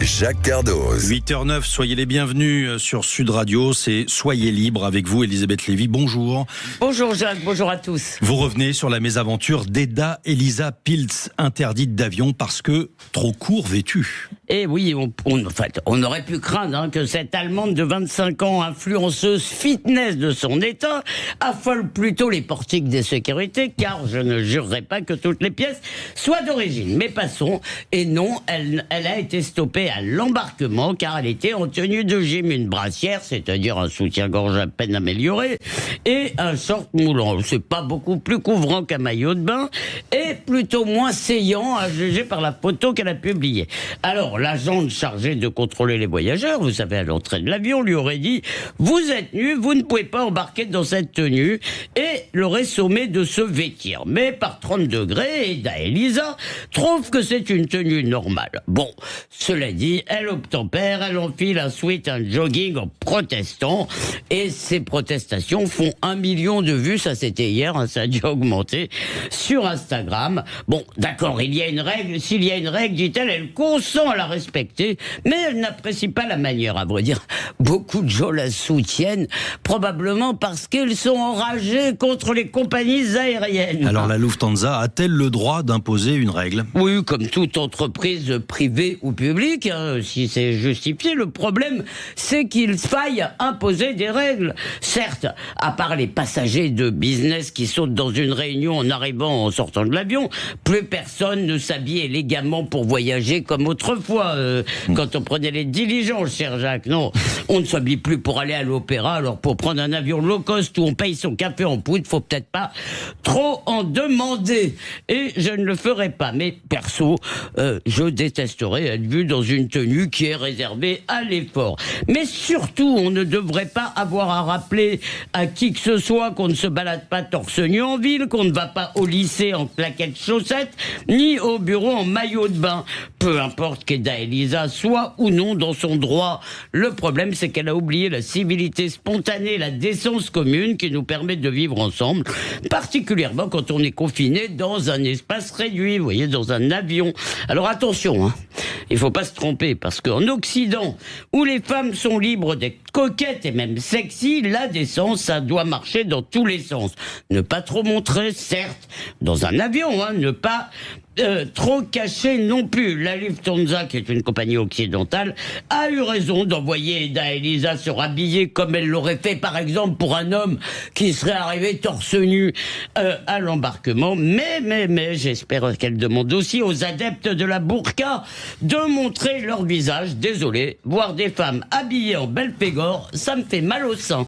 Jacques Cardoz. 8h09, soyez les bienvenus sur Sud Radio, c'est Soyez libre avec vous, Elisabeth Lévy. Bonjour. Bonjour Jacques, bonjour à tous. Vous revenez sur la mésaventure d'Eda Elisa Pilz, interdite d'avion parce que trop court vêtue. Et oui, on aurait pu craindre que cette Allemande de 25 ans, influenceuse fitness de son état, affole plutôt les portiques des sécurités, car je ne jurerai pas que toutes les pièces soient d'origine. Mais passons, et non, elle a été stoppée à l'embarquement car elle était en tenue de gym, une brassière, c'est-à-dire un soutien-gorge à peine amélioré, et un short moulant. C'est pas beaucoup plus couvrant qu'un maillot de bain, et plutôt moins saillant à juger par la photo qu'elle a publiée. Alors, l'agent chargé de contrôler les voyageurs, vous savez, à l'entrée de l'avion, lui aurait dit « Vous êtes nu, vous ne pouvez pas embarquer dans cette tenue » et l'aurait sommé de se vêtir. Mais par 30 degrés, Eda Elisa trouve que c'est une tenue normale. Bon, cela dit, elle obtempère, elle enfile un sweat, un jogging en protestant, et ces protestations font 1 million de vues, ça c'était hier, ça a dû augmenter, sur Instagram. Bon, d'accord, il y a une règle, s'il y a une règle, dit-elle, elle consent à la respecter, mais elle n'apprécie pas la manière, à vrai dire. Beaucoup de gens la soutiennent, probablement parce qu'ils sont enragés contre les compagnies aériennes. Alors la Lufthansa a-t-elle le droit d'imposer une règle ? Oui, comme toute entreprise privée ou publique, si c'est justifié. Le problème, c'est qu'il faille imposer des règles. Certes, à part les passagers de business qui sautent dans une réunion en arrivant, en sortant de l'avion, plus personne ne s'habille élégamment pour voyager comme autrefois, quand on prenait les diligences, cher Jacques. Non, on ne s'habille plus pour aller à l'opéra, alors pour prendre un avion low cost où on paye son café en poudre, faut peut-être pas trop en demander. Et je ne le ferai pas. Mais perso, je détesterais être vu dans une tenue qui est réservée à l'effort. Mais surtout, on ne devrait pas avoir à rappeler à qui que ce soit qu'on ne se balade pas torse nu en ville, qu'on ne va pas au lycée en claquettes chaussettes, ni au bureau en maillot de bain. Peu importe qu'Eda Elisa soit ou non dans son droit. Le problème, c'est qu'elle a oublié la civilité spontanée, la décence commune qui nous permet de vivre ensemble, particulièrement quand on est confiné dans un espace réduit, vous voyez, dans un avion. Alors attention, il faut pas se tromper, parce qu'en Occident, où les femmes sont libres d'être coquettes et même sexy, la décence, ça doit marcher dans tous les sens. Ne pas trop montrer, certes, dans un avion, ne pas trop cacher non plus. La Lufthansa, qui est une compagnie occidentale, a eu raison d'envoyer Eda Elisa se rhabiller comme elle l'aurait fait, par exemple, pour un homme qui serait arrivé torse nu à l'embarquement. Mais, j'espère qu'elle demande aussi aux adeptes de la burqa de montrer leur visage. Désolé, voir des femmes habillées en Belphégor, ça me fait mal au sein.